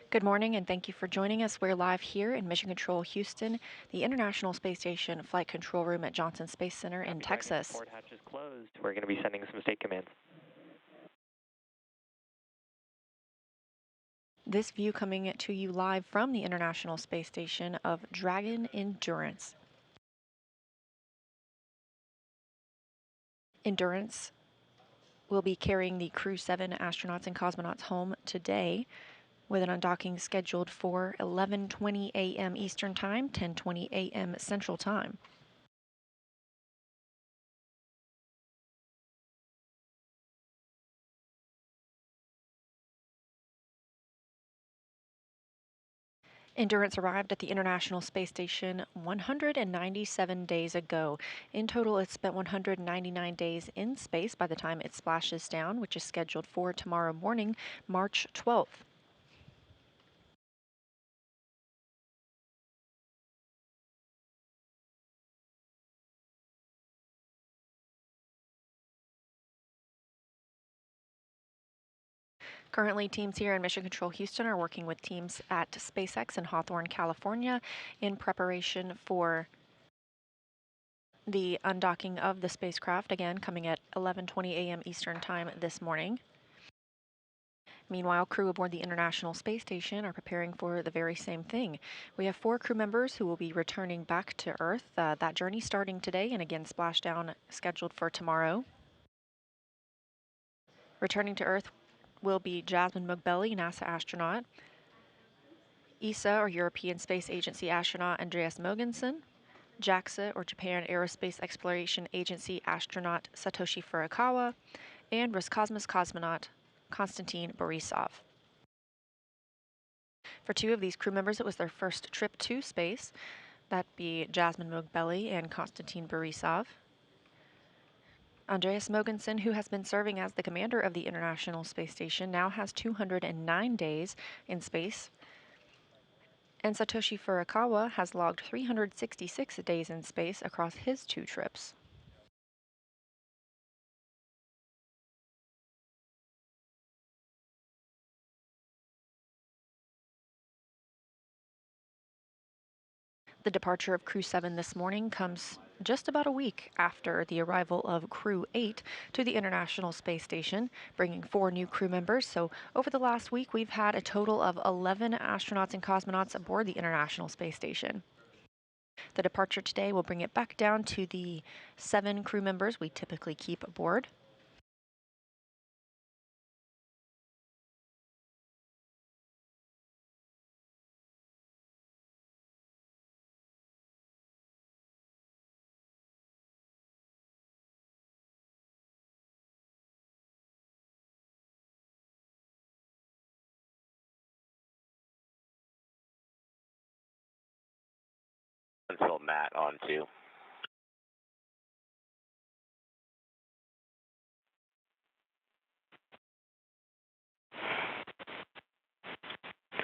Good morning, and thank you for joining us. We're live here in Mission Control Houston, the International Space Station Flight Control Room at Johnson Space Center in Texas. Port hatch is closed. We're going to be sending some state commands. This view coming to you live from the International Space Station of Dragon Endurance. Endurance will be carrying the Crew 7 astronauts and cosmonauts home today, with an undocking scheduled for 11:20 a.m. Eastern Time, 10:20 a.m. Central Time. Endurance arrived at the International Space Station 197 days ago. In total, it spent 199 days in space by the time it splashes down, which is scheduled for tomorrow morning, March 12th. Currently, teams here in Mission Control Houston are working with teams at SpaceX in Hawthorne, California, in preparation for the undocking of the spacecraft, again coming at 11:20 a.m. Eastern Time this morning. Meanwhile, crew aboard the International Space Station are preparing for the very same thing. We have 4 crew members who will be returning back to Earth. That journey starting today, and again splashdown scheduled for tomorrow. Returning to Earth will be Jasmine Mugbelli, NASA astronaut, ESA, or European Space Agency astronaut Andreas Mogensen, JAXA, or Japan Aerospace Exploration Agency astronaut Satoshi Furukawa, and Roscosmos cosmonaut Konstantin Borisov. For 2 of these crew members, it was their first trip to space. That'd be Jasmine Mugbelli and Konstantin Borisov. Andreas Mogensen, who has been serving as the commander of the International Space Station, now has 209 days in space. And Satoshi Furukawa has logged 366 days in space across his 2 trips. The departure of Crew 7 this morning comes just about a week after the arrival of Crew 8 to the International Space Station, bringing 4 new crew members. So over the last week, we've had a total of 11 astronauts and cosmonauts aboard the International Space Station. The departure today will bring it back down to the 7 crew members we typically keep aboard. Until Matt on 2.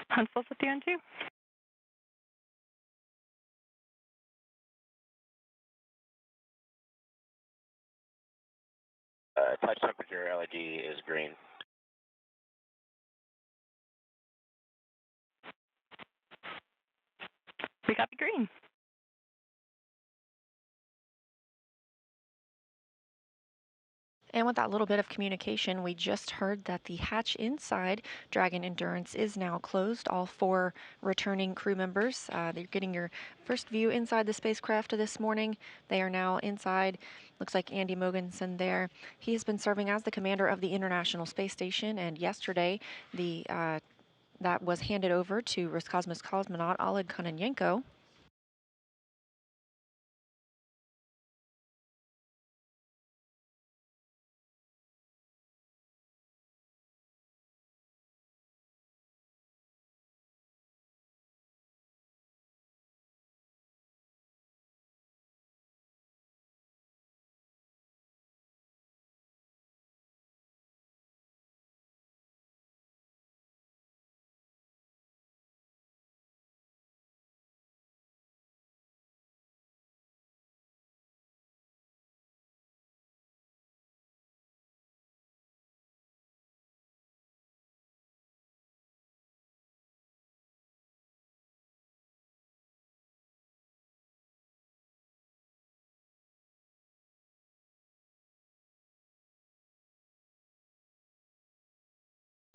Huntsville 50 on 2. Touch temperature LED is green. We copy green. And with that little bit of communication, we just heard that the hatch inside Dragon Endurance is now closed. All 4 returning crew members, they're getting your first view inside the spacecraft this morning. They are now inside. Looks like Andy Mogensen there. He has been serving as the commander of the International Space Station, and yesterday that was handed over to Roscosmos cosmonaut Oleg Kononenko.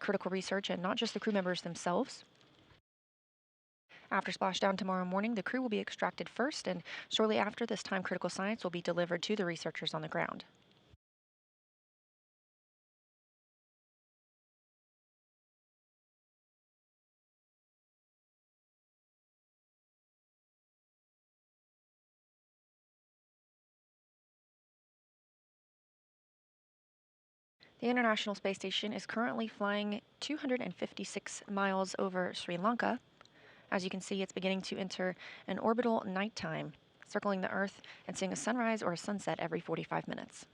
critical research and not just the crew members themselves. After splashdown tomorrow morning, the crew will be extracted first, and shortly after, this time-critical science will be delivered to the researchers on the ground. The International Space Station is currently flying 256 miles over Sri Lanka. As you can see, it's beginning to enter an orbital nighttime, circling the Earth and seeing a sunrise or a sunset every 45 minutes.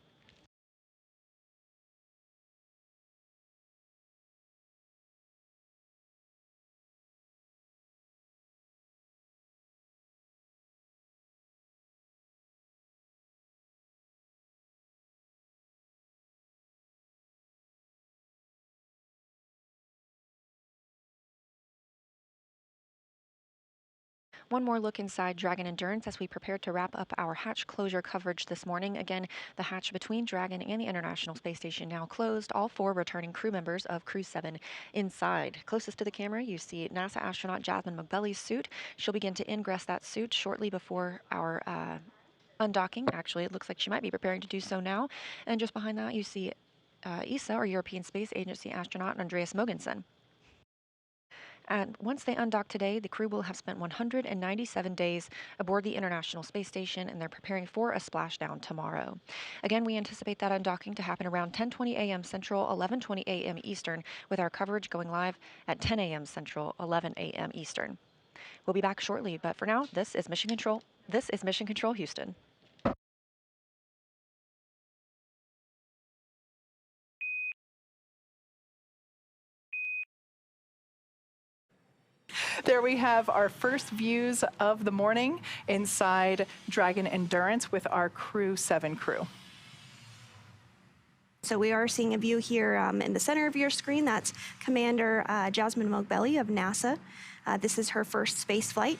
One more look inside Dragon Endurance as we prepare to wrap up our hatch closure coverage this morning. Again, the hatch between Dragon and the International Space Station now closed. All 4 returning crew members of Crew 7 inside. Closest to the camera, you see NASA astronaut Jasmine McBelly's suit. She'll begin to ingress that suit shortly before our undocking. Actually, it looks like she might be preparing to do so now. And just behind that, you see ESA, or European Space Agency astronaut Andreas Mogensen. And once they undock today, the crew will have spent 197 days aboard the International Space Station, and they're preparing for a splashdown tomorrow. Again, we anticipate that undocking to happen around 10:20 a.m. Central, 11:20 a.m. Eastern, with our coverage going live at 10 a.m. Central, 11 a.m. Eastern. We'll be back shortly, but for now, this is Mission Control. This is Mission Control Houston. There we have our first views of the morning inside Dragon Endurance with our Crew 7 crew. So we are seeing a view here in the center of your screen. That's Commander Jasmine McBelly of NASA. This is her first space flight.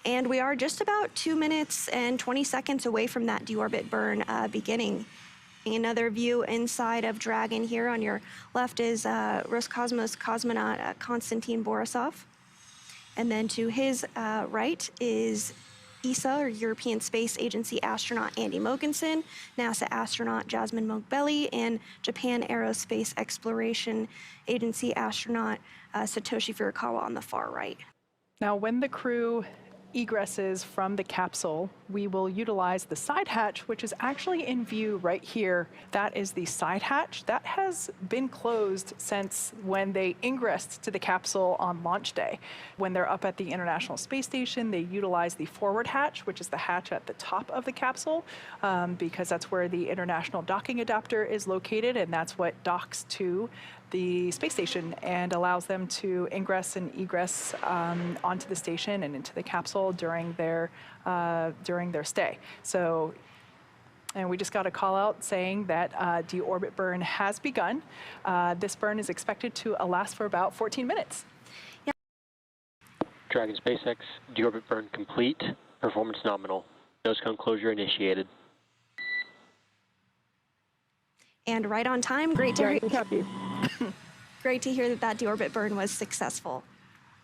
And we are just about 2 minutes and 20 seconds away from that deorbit burn beginning. Another view inside of Dragon here. On your left is Roscosmos cosmonaut Konstantin Borisov. And then to his right is ESA, or European Space Agency astronaut Andy Mogensen, NASA astronaut Jasmine McBelly, and Japan Aerospace Exploration Agency astronaut Satoshi Furukawa on the far right. Now, when the crew egresses from the capsule, we will utilize the side hatch, which is actually in view right here. That is the side hatch. That has been closed since when they ingressed to the capsule on launch day. When they're up at the International Space Station, they utilize the forward hatch, which is the hatch at the top of the capsule, because that's where the international docking adapter is located, and that's what docks to the space station and allows them to ingress and egress onto the station and into the capsule during their stay. So, and we just got a call out saying that deorbit burn has begun. This burn is expected to last for about 14 minutes. Yeah. Dragon SpaceX, deorbit burn complete, performance nominal. Nose cone closure initiated. And right on time. Great to hear. Great to hear that deorbit burn was successful.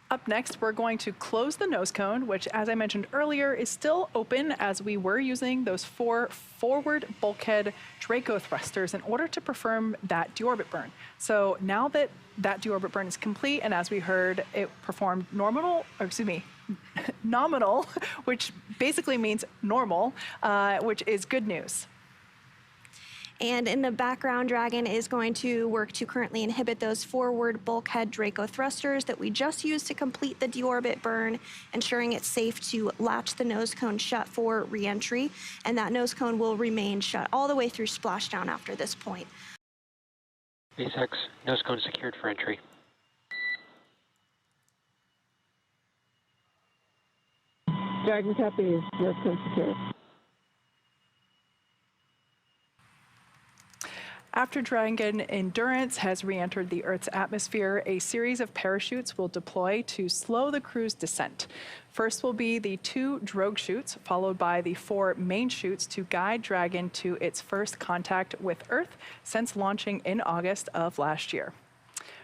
Up next, we're going to close the nose cone, which, as I mentioned earlier, is still open as we were using those 4 forward bulkhead Draco thrusters in order to perform that deorbit burn. So now that that deorbit burn is complete, and as we heard, it performed nominal, which basically means normal, which is good news. And in the background, Dragon is going to work to currently inhibit those forward bulkhead Draco thrusters that we just used to complete the deorbit burn, ensuring it's safe to latch the nose cone shut for re-entry. And that nose cone will remain shut all the way through splashdown after this point. SpaceX, nose cone secured for entry. Dragon copy, nose cone secured. After Dragon Endurance has re-entered the Earth's atmosphere, a series of parachutes will deploy to slow the crew's descent. First will be the 2 drogue chutes, followed by the 4 main chutes to guide Dragon to its first contact with Earth since launching in August of last year.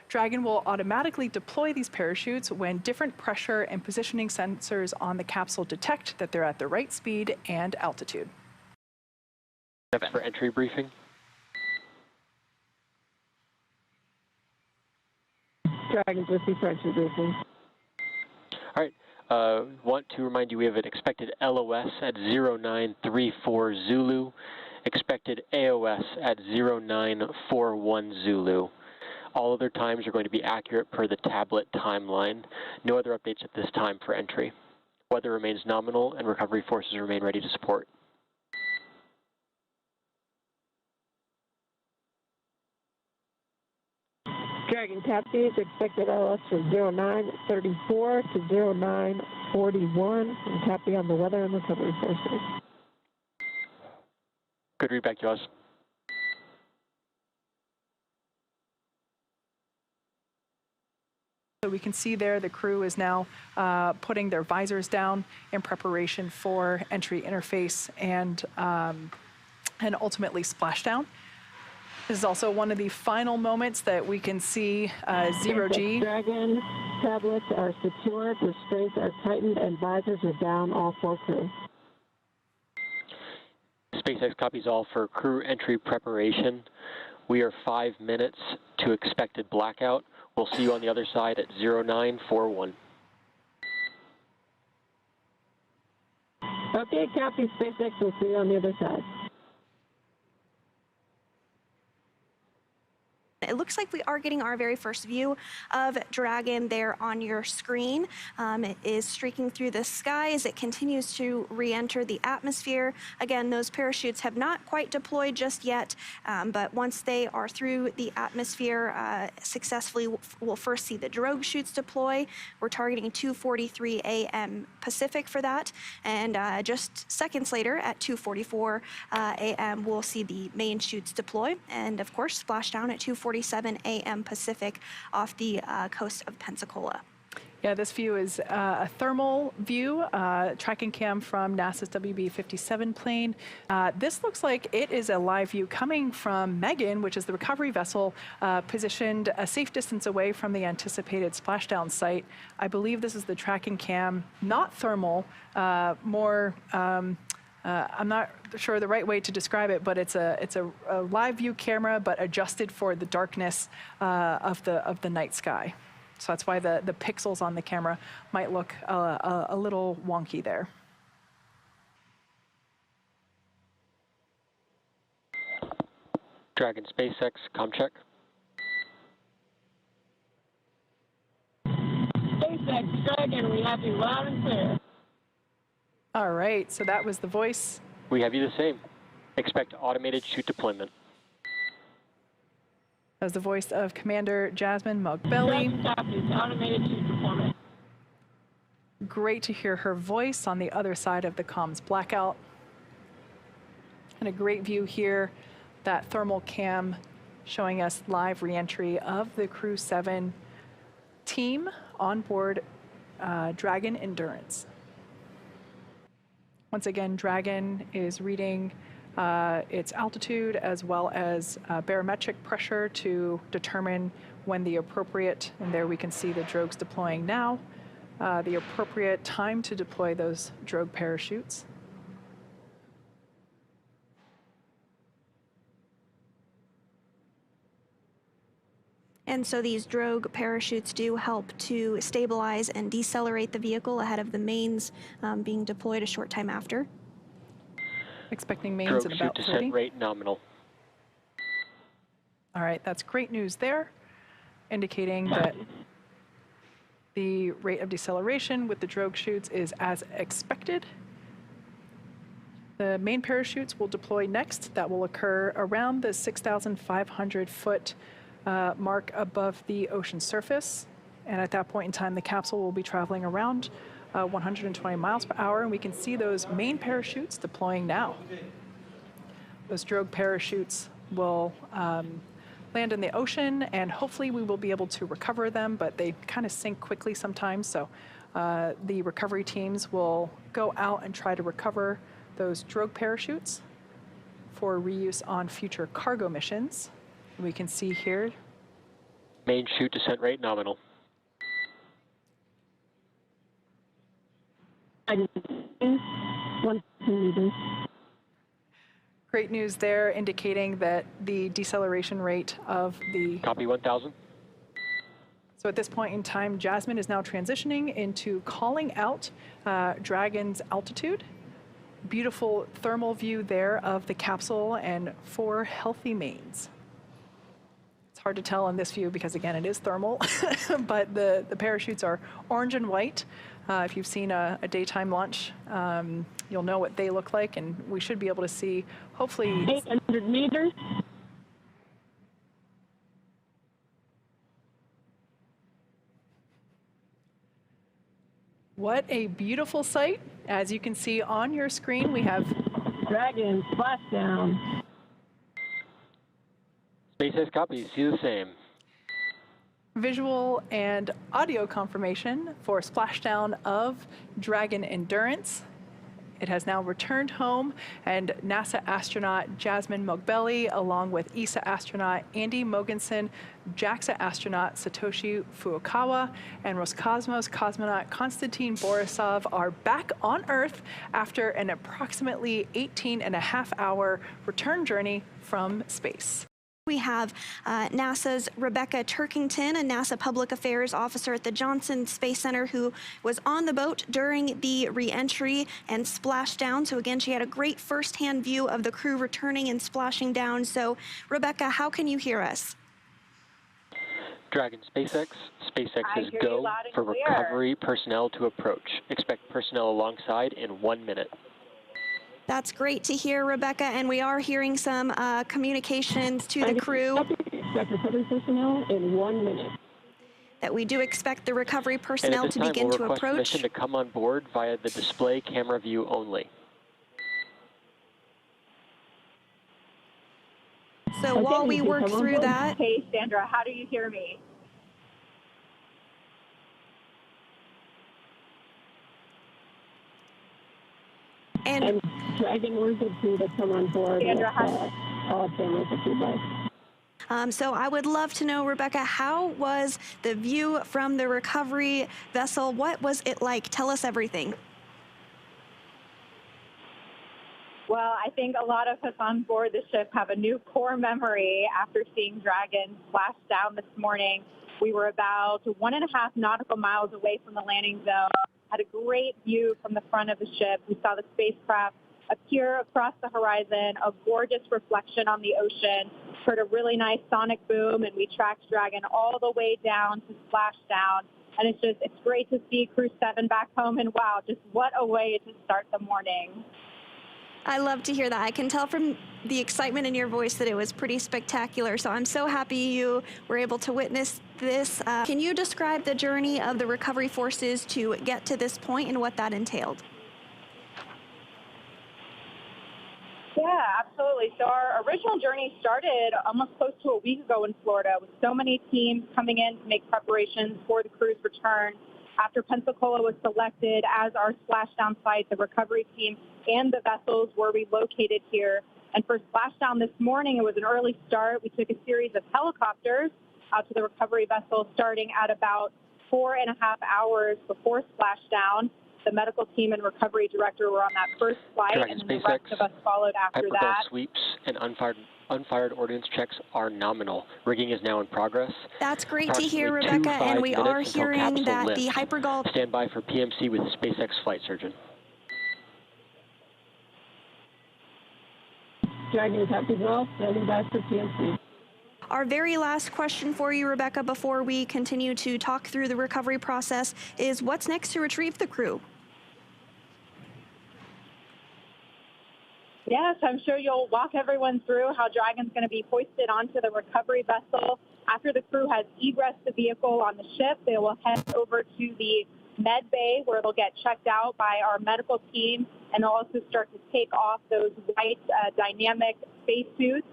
Dragon will automatically deploy these parachutes when different pressure and positioning sensors on the capsule detect that they're at the right speed and altitude. Steps for entry briefing. Dragon to sequential briefing. All right. Want to remind you we have an expected LOS at 0934 Zulu, expected AOS at 0941 Zulu. All other times are going to be accurate per the tablet timeline. No other updates at this time for entry. Weather remains nominal and recovery forces remain ready to support. Dragon copies, expected LS from 0934 to 0941, and copy on the weather and recovery forces. Good read back, Jaws. So we can see there the crew is now putting their visors down in preparation for entry interface and ultimately splashdown. This is also one of the final moments that we can see zero-G. Dragon tablets are secured, restraints are tightened, and visors are down, all 4 crew. SpaceX copies all for crew entry preparation. We are 5 minutes to expected blackout. We'll see you on the other side at 0941. Okay, copy, SpaceX. We'll see you on the other side. It looks like we are getting our very first view of Dragon there on your screen. It is streaking through the sky as it continues to re-enter the atmosphere. Again, those parachutes have not quite deployed just yet, but once they are through the atmosphere successfully, we'll first see the drogue chutes deploy. We're targeting 2:43 a.m. Pacific for that, and just seconds later at 2:44 a.m. we'll see the main chutes deploy, and of course splash down at 2:47 a.m. Pacific off the coast of Pensacola. Yeah, this view is a thermal view, tracking cam from NASA's WB-57 plane. This looks like it is a live view coming from Megan, which is the recovery vessel positioned a safe distance away from the anticipated splashdown site. I believe this is the tracking cam, not thermal, more I'm not sure the right way to describe it, but it's a live view camera, but adjusted for the darkness of the night sky. So that's why the pixels on the camera might look a little wonky there. Dragon SpaceX, com check. SpaceX, Dragon, we have you loud and clear. All right, so that was the voice. We have you the same. Expect automated chute deployment. That was the voice of Commander Jasmine Mogbelli. Automated chute deployment. Great to hear her voice on the other side of the comms blackout. And a great view here, that thermal cam showing us live reentry of the Crew 7 team on board Dragon Endurance. Once again, Dragon is reading its altitude as well as barometric pressure to determine when the appropriate, and there we can see the drogues deploying now, the appropriate time to deploy those drogue parachutes. And so these drogue parachutes do help to stabilize and decelerate the vehicle ahead of the mains being deployed a short time after. Expecting mains Drogue at chute about descent 30. rate nominal. All right, that's great news there, indicating that the rate of deceleration with the drogue chutes is as expected. The main parachutes will deploy next. That will occur around the 6,500 foot mark above the ocean surface. And at that point in time, the capsule will be traveling around 120 miles per hour, and we can see those main parachutes deploying now. Those drogue parachutes will land in the ocean, and hopefully we will be able to recover them, but they kind of sink quickly sometimes, so the recovery teams will go out and try to recover those drogue parachutes for reuse on future cargo missions. We can see here Main chute descent rate nominal. Great news there, indicating that the deceleration rate of the... Copy 1000. So at this point in time, Jasmine is now transitioning into calling out Dragon's altitude. Beautiful thermal view there of the capsule and 4 healthy mains. It's hard to tell in this view because, again, it is thermal, but the parachutes are orange and white. If you've seen a daytime launch, you'll know what they look like, and we should be able to see, hopefully... 800 meters. What a beautiful sight. As you can see on your screen, we have Dragon splashdown. SpaceX copy, see the same. visual and audio confirmation for splashdown of Dragon Endurance. It has now returned home, and NASA astronaut Jasmine Mogbelli, along with ESA astronaut Andy Mogensen, JAXA astronaut Satoshi Furukawa, and Roscosmos cosmonaut Konstantin Borisov are back on Earth after an approximately 18.5-hour return journey from space. We have NASA's Rebecca Turkington, a NASA public affairs officer at the Johnson Space Center, who was on the boat during the re-entry and splashdown. So again, she had a great firsthand view of the crew returning and splashing down. So Rebecca, how can you hear us? Dragon SpaceX is go for recovery personnel to approach. Expect personnel alongside in 1 minute. That's great to hear, Rebecca, and we are hearing some communications to the crew. Expect recovery personnel in 1 minute. That we do expect the recovery personnel to begin to approach. Permission to come on board via the display camera view only. So while we work through that. Hey, Sandra, how do you hear me? And Dragon, we're good to come on board. Sandra, all cameras if you'd like. So I would love to know, Rebecca, how was the view from the recovery vessel? What was it like? Tell us everything. Well, I think a lot of us on board the ship have a new core memory after seeing Dragon splash down this morning. We were about 1.5 nautical miles away from the landing zone, had a great view from the front of the ship. We saw the spacecraft appear across the horizon, a gorgeous reflection on the ocean, heard a really nice sonic boom, and we tracked Dragon all the way down to splashdown. And it's great to see Crew 7 back home, and wow, just what a way to start the morning. I love to hear that. I can tell from the excitement in your voice that it was pretty spectacular. So I'm so happy you were able to witness this. Can you describe the journey of the recovery forces to get to this point and what that entailed? Yeah, absolutely. So our original journey started almost close to a week ago in Florida, with so many teams coming in to make preparations for the crew's return. After Pensacola was selected as our splashdown site, the recovery team and the vessels were relocated here. And for splashdown this morning, it was an early start. We took a series of helicopters out to the recovery vessel starting at about 4.5 hours before splashdown. The medical team and recovery director were on that first flight, Dragon and then SpaceX, the rest of us followed after hypergol that. Sweeps and unfired ordnance checks are nominal. Rigging is now in progress. That's great to hear, Rebecca, and we are hearing that the hypergol... Stand by for PMC with SpaceX flight surgeon. Dragon is happy as well, standing by for PMC. Our very last question for you, Rebecca, before we continue to talk through the recovery process is what's next to retrieve the crew? Yes, I'm sure you'll walk everyone through how Dragon's going to be hoisted onto the recovery vessel. After the crew has egressed the vehicle on the ship, they will head over to the med bay where they'll get checked out by our medical team, and they'll also start to take off those white dynamic spacesuits.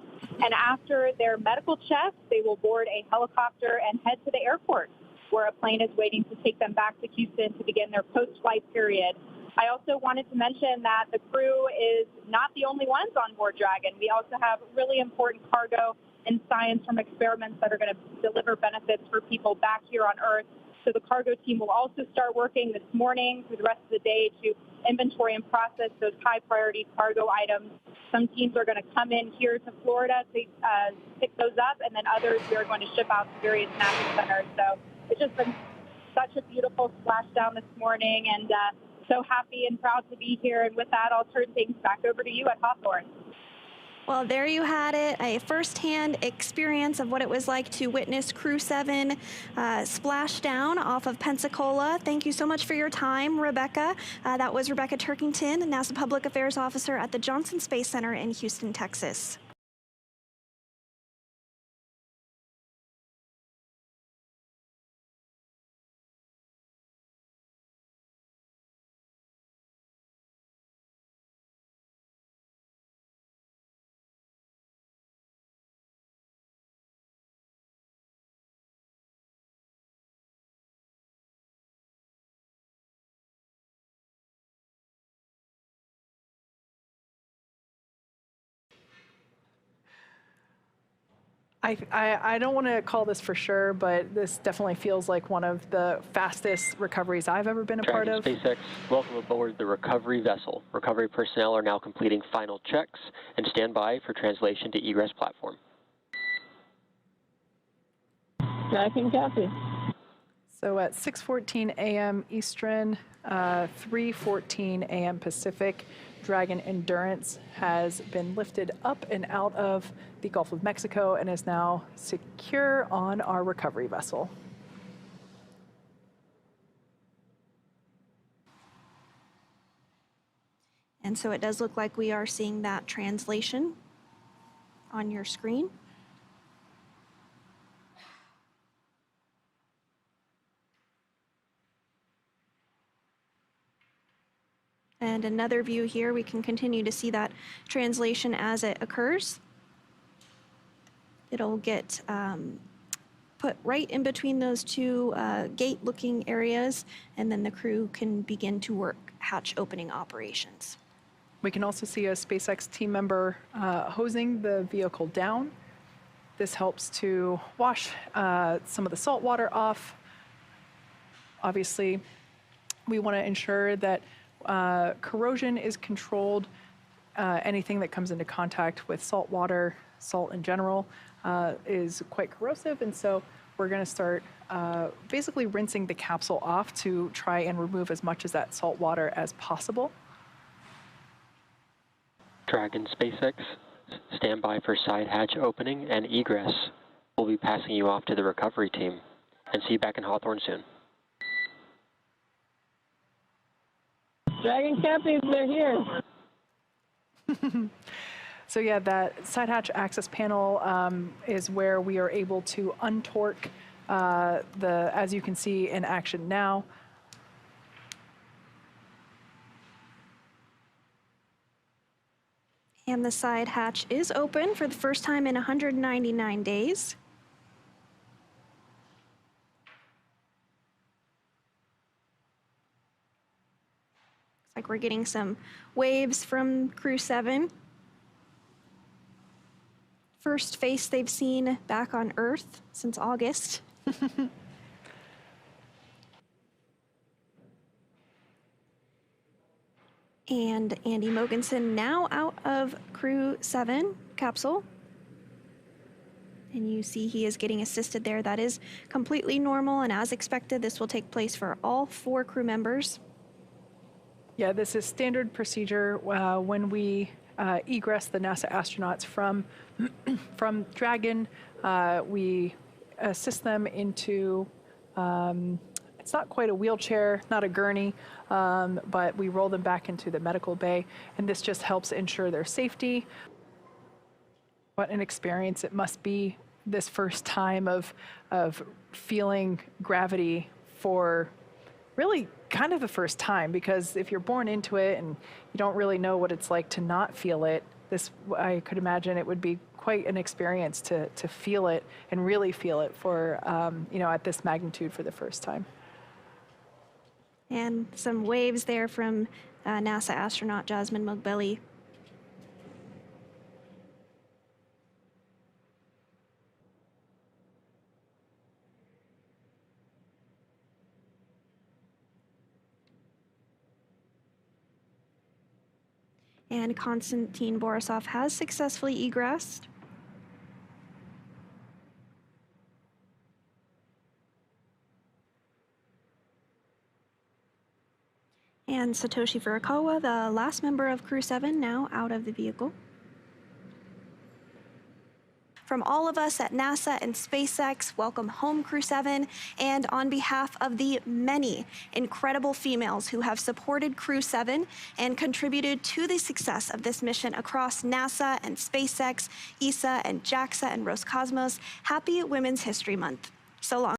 And after their medical checks, they will board a helicopter and head to the airport, where a plane is waiting to take them back to Houston to begin their post-flight period. I also wanted to mention that the crew is not the only ones on board Dragon. We also have really important cargo in science from experiments that are going to deliver benefits for people back here on Earth. So the cargo team will also start working this morning through the rest of the day to inventory and process those high priority cargo items. Some teams are going to come in here to Florida to pick those up, and then others we are going to ship out to various NASA centers. So it's just been such a beautiful splashdown this morning, and so happy and proud to be here. And with that, I'll turn things back over to you at Hawthorne. Well, there you had it, a firsthand experience of what it was like to witness Crew 7 splash down off of Pensacola. Thank you so much for your time, Rebecca. That was Rebecca Turkington, NASA Public Affairs Officer at the Johnson Space Center in Houston, Texas. I don't want to call this for sure, but this definitely feels like one of the fastest recoveries I've ever been a part of. Dragon SpaceX, welcome aboard the recovery vessel. Recovery personnel are now completing final checks and stand by for translation to egress platform. Tracking copy. So at 6:14 a.m. Eastern, 3:14 a.m. Pacific, Dragon Endurance has been lifted up and out of the Gulf of Mexico and is now secure on our recovery vessel. And so it does look like we are seeing that translation on your screen. And another view here, we can continue to see that translation as it occurs. It'll get put right in between those two gate-looking areas, and then the crew can begin to work hatch opening operations. We can also see a SpaceX team member hosing the vehicle down. This helps to wash some of the salt water off. Obviously, we want to ensure that corrosion is controlled. Anything that comes into contact with salt water, salt in general, is quite corrosive, and so we're going to start basically rinsing the capsule off to try and remove as much of that salt water as possible. Dragon SpaceX, stand by for side hatch opening and egress. We'll be passing you off to the recovery team, and see you back in Hawthorne soon. Dragon captains, they're here. So yeah, that side hatch access panel is where we are able to untorque as you can see in action now. And the side hatch is open for the first time in 199 days. Looks like we're getting some waves from Crew 7. First face they've seen back on Earth since August. And Andy Mogensen now out of Crew 7 capsule. And you see he is getting assisted there. That is completely normal, and as expected, this will take place for all 4 crew members. Yeah, this is standard procedure when we egress the NASA astronauts from Dragon. We assist them into, it's not quite a wheelchair, not a gurney, but we roll them back into the medical bay, and this just helps ensure their safety. What an experience it must be, this first time of feeling gravity for really kind of the first time, because if you're born into it and you don't really know what it's like to not feel it, I could imagine it would be quite an experience to feel it and really feel it for, at this magnitude for the first time. And some waves there from NASA astronaut Jasmine Mogbelli. And Konstantin Borisov has successfully egressed. And Satoshi Furukawa, the last member of Crew 7, now out of the vehicle. From all of us at NASA and SpaceX, welcome home, Crew 7. And on behalf of the many incredible females who have supported Crew 7 and contributed to the success of this mission across NASA and SpaceX, ESA and JAXA and Roscosmos, happy Women's History Month. So long.